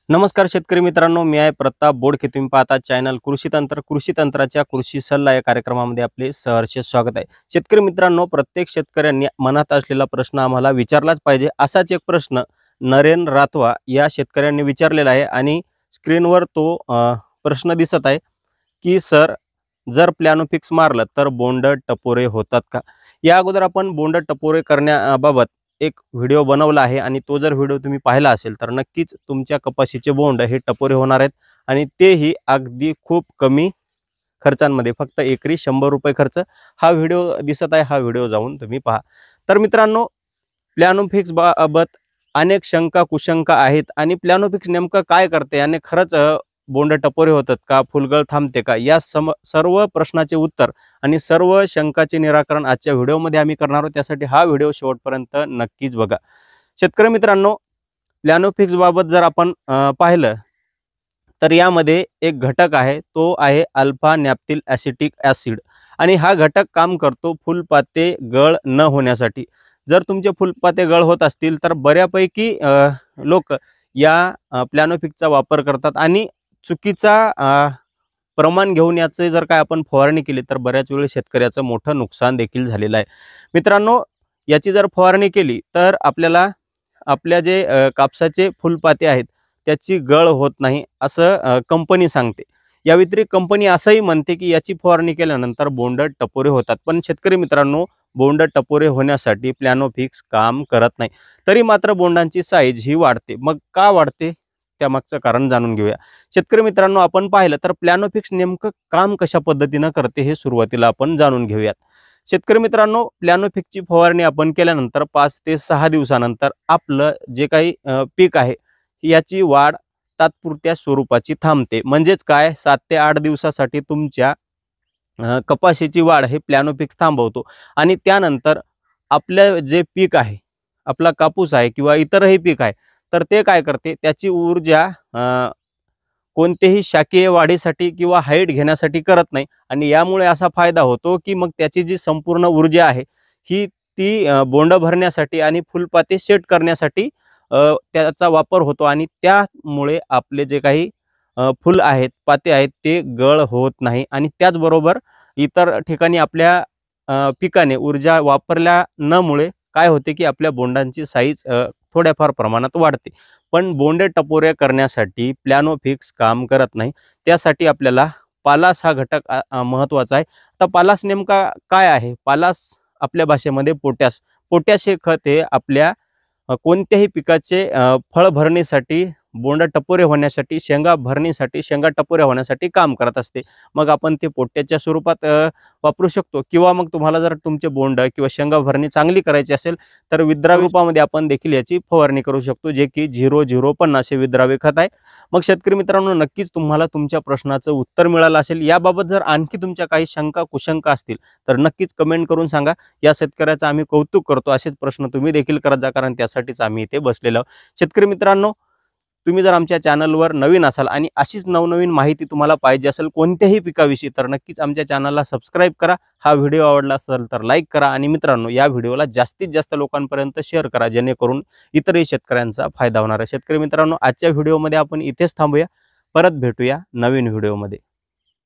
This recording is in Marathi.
नमस्कार शेतकरी मित्रांनो, मी आहे प्रताप बोडके. तुम्ही पाहता चॅनल कृषी तंत्र. कृषी तंत्राच्या कृषी सल्ला या कार्यक्रमामध्ये आपले सहर्ष स्वागत आहे. शेतकरी मित्रांनो, प्रत्येक शेतकऱ्यांनी मनात असलेला प्रश्न आम्हाला विचारलाच पाहिजे. असाच एक प्रश्न नरेन राठवा या शेतकऱ्यांनी विचारलेला आहे आणि स्क्रीनवर तो प्रश्न दिसत आहे की सर, जर प्लॅनो फिक्स मारलं तर बोंड टपोरे होतात का? या अगोदर आपण बोंड टपोरे करण्याबाबत एक व्हिडिओ बनवला आहे आणि तो जर व्हिडिओ तुम्ही पाहिला असेल तर नक्कीच तुमच्या कपाशीचे बोंड हे टपोरे होणार आहेत आणि तेही अगदी खूप कमी खर्चांमध्ये. फक्त एकरी 100 रुपये खर्च. हा व्हिडिओ दिसत आहे, हा व्हिडिओ जाऊन तुम्ही पहा. तर मित्रांनो, प्लॅनोफिक्स बाबत अनेक शंका कुशंका आहेत आणि प्लॅनोफिक्स नेमकं काय करते आणि खरंच बोंड टपोरे होतात का, फुलगळ थांबते का, या सर्व प्रश्नाचे उत्तर आणि सर्व शंकाचे निराकरण आजच्या व्हिडिओमध्ये आम्ही करणार आहोत. त्यासाठी हा व्हिडिओ शेवटपर्यंत नक्कीच बघा. शेतकरी मित्रांनो, प्लॅनोफिक्स बाबत जर आपण पाहिलं तर यामध्ये एक घटक आहे, तो आहे अल्फा नॅप्थिल ॲसिटिक ॲसिड आणि हा घटक काम करतो फुलपाते गळ न होण्यासाठी. जर तुमचे फुलपाते गळ होत असतील तर बऱ्यापैकी लोक या प्लॅनोफिकचा वापर करतात आणि चुकीचा प्रमाण घेऊन याचे जर काय आपण फवारणी केली तर बऱ्याच वेळी शेतकऱ्याचं मोठं नुकसान देखील झालेलं आहे. मित्रांनो, याची जर फवारणी केली तर आपल्याला आपल्या जे कापसाचे फुलपाते आहेत त्याची गळ होत नाही असं कंपनी सांगते. या व्यतिरिक्त कंपनी असंही म्हणते की याची फवारणी केल्यानंतर बोंड टपोरे होतात. पण शेतकरी मित्रांनो, बोंड टपोरे होण्यासाठी प्लॅनोफिक्स काम करत नाही. तरी मात्र बोंडांची साईज ही वाढते. मग का वाढते, त्यामागचं कारण जाणून घेऊया. शेतकरी मित्रांनो, आपण पाहिलं तर प्लॅनोफिक्स नेमकं काम कशा पद्धतीनं करते हे सुरुवातीला आपण जाणून घेऊयात. शेतकरी मित्रांनो, प्लॅनोफिकची फवारणी आपण केल्यानंतर 5 ते 6 दिवसानंतर आपलं जे काही पीक आहे याची वाढ तात्पुरत्या स्वरूपाची थांबते. म्हणजेच काय, 7 ते 8 दिवसासाठी तुमच्या कपाशीची वाढ हे प्लॅनोफिक्स थांबवतो आणि त्यानंतर आपलं जे पीक आहे, आपला कापूस आहे किंवा इतरही पीक आहे, तर ते काय करते, त्याची ऊर्जा कोणतेही शाकीय वाढीसाठी किंवा हाईट घेण्यासाठी करत नाही आणि यामुळे असा फायदा होतो की मग त्याची जी संपूर्ण ऊर्जा आहे ही ती बोंड भरण्यासाठी आणि फुलपाते सेट करण्यासाठी त्याचा वापर होतो आणि त्यामुळे आपले जे काही फुल आहेत, पाते आहेत, ते गळ होत नाही आणि त्याचबरोबर इतर ठिकाणी आपल्या पिकाने ऊर्जा वापरल्या नमुळे काय होते की आपल्या बोंडांची साईज थोड्याफार प्रमाणात वाढते. पण बोंडे टपोऱ्या करण्यासाठी प्लॅनोफिक्स काम करत नाही. त्यासाठी आपल्याला पालास हा घटक महत्त्वाचा आहे. आता पालास नेमका काय आहे? पालास आपल्या भाषेमध्ये पोटॅश. पोटॅश हे खत हे आपल्या कोणत्याही पिकाचे फळ भरणीसाठी, बोंड टपोरे होण्यासाठी, शेंगा भरणीसाठी, शेंगा टपोऱ्या होण्यासाठी काम करत असते. मग आपण ते पोट्याच्या स्वरूपात वापरू शकतो किंवा मग तुम्हाला जर तुमचे बोंड किंवा शेंगा भरणी चांगली करायची असेल तर विद्राव्य रूपामध्ये आपण देखील याची फवारणी करू शकतो, जे की 0,050 हे विद्राव्य खत आहे. मग शेतकरी मित्रांनो, नक्कीच तुम्हाला तुमच्या प्रश्नाचं उत्तर मिळालं असेल. याबाबत जर आणखी तुमच्या काही शंका कुशंका असतील तर नक्कीच कमेंट करून सांगा. या शेतकऱ्याचं आम्ही कौतुक करतो. असेच प्रश्न तुम्ही देखील करत जा, कारण त्यासाठीच आम्ही इथे बसलेलो आहोत. शेतकरी मित्रांनो, तुम्ही जर आमच्या चॅनलवर नवीन असाल आणि अशीच नवनवीन माहिती तुम्हाला पाहिजे असेल कोणत्याही पिकाविषयी तर नक्कीच आमच्या चॅनलला सबस्क्राईब करा. हा व्हिडिओ आवडला असेल तर लाईक करा आणि मित्रांनो, या व्हिडिओला जास्तीत जास्त लोकांपर्यंत शेअर करा, जेणेकरून इतरही शेतकऱ्यांचा फायदा होणार आहे. शेतकरी मित्रांनो, आजच्या व्हिडिओमध्ये आपण इथेच थांबूया. परत भेटूया नवीन व्हिडिओमध्ये.